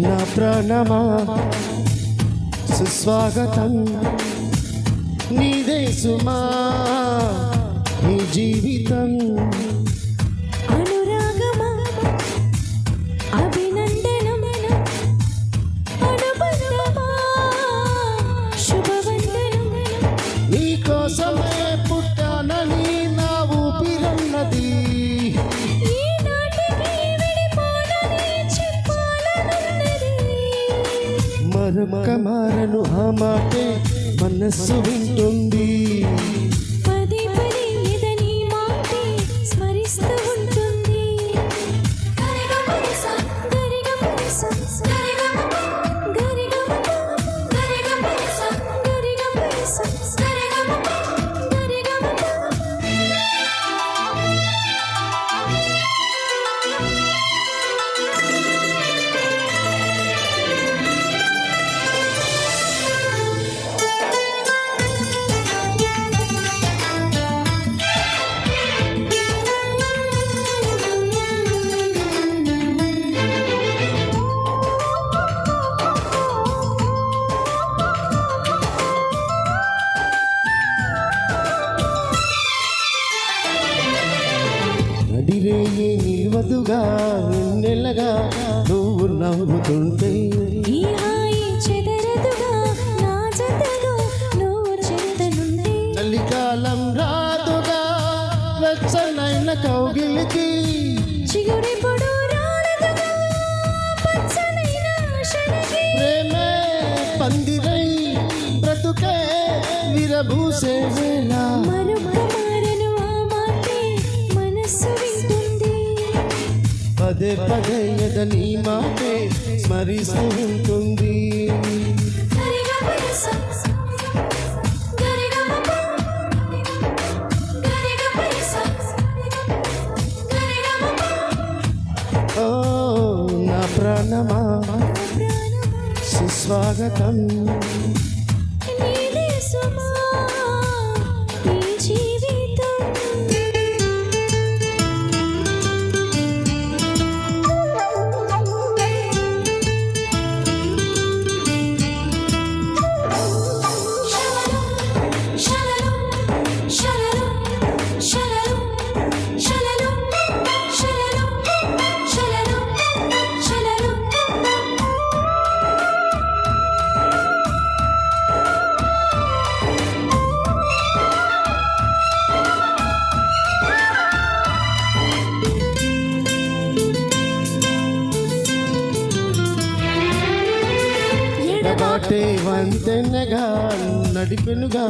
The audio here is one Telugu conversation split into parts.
నా ప్రాణమా సుస్వాగతం నీదే సుమా నీ జీవితం అనురాగమా అభినందనం అనుబంధమా శుభవందనం నీ కోసమే పుట్టానని నా ఊపిరన్నది మరొక్క మారను ఆ మాటే మనస్సు వింటుంది పదే పదే ఇదని మాటే స్మరిస్తూ ఉంటుంది నడిరేయి నిల్వదుగా నెల్లగా నువ్వు నవ్వుతుంటే ఈ హాయి చెదరదుగా నా జతగా నువ్వు చెంతనుంటే చలికాలం రాదుగా వెచ్చనైన కౌగిలికి చిగురిప్పుడు రాలదుగా పచ్చనైన ఆశలకి ప్రేమే పందిరై బ్రతుకే విరబూసే వేళ మరొక్క మారను ఆ మాటే మనస్సు వింటుంది పదే పదే ఎదని మాటే స్మరిస్తూ ఉంటుంది ఓ నా ప్రాణమా సుస్వాగతం నీదే సుమా ఈ జీవితం ఎడబాటే వంతెనగా నడిపెనుగా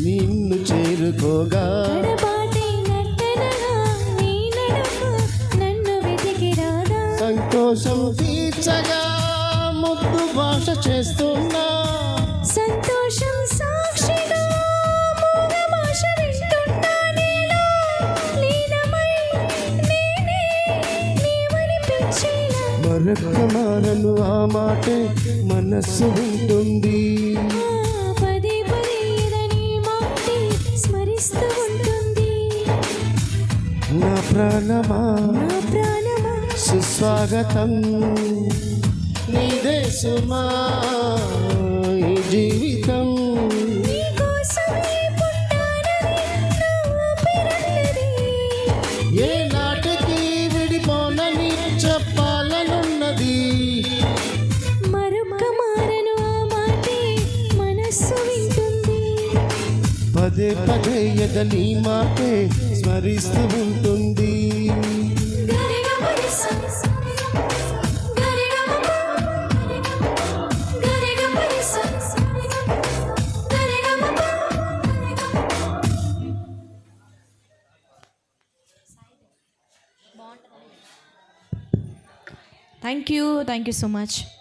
నిన్ను చేరుకోగా ఎడబాటి నట్టనగా నీ నడక నన్ను వెతికి రాదా సంతోషం తీర్చగా ముద్దు భాష చేస్తున్నా సంతోషం సాక్షిగా మూగభాష వింటున్నా నేను లీనమై నేనే నీవనిపించేలా మరొక్క మారను ఆ మాటే మనస్సు వింటుంది పదే పదే ఇదని మాటే స్మరిస్తూ ఉంటుంది నా ప్రాణమా నా ప్రాణమా సుస్వాగతం నీదే సుమా ఈ జీవితం నీకోసమే పుట్టానని నా ఊపిరన్నది ఏ నాటికి విడిపోనని చెప్పాలనున్నది మరొక్క మారను ఆ మాటే మనస్సు వింటుంది పదే పదే ఎదని మాటే స్మరిస్తూ ఉంటుంది Thank you so much.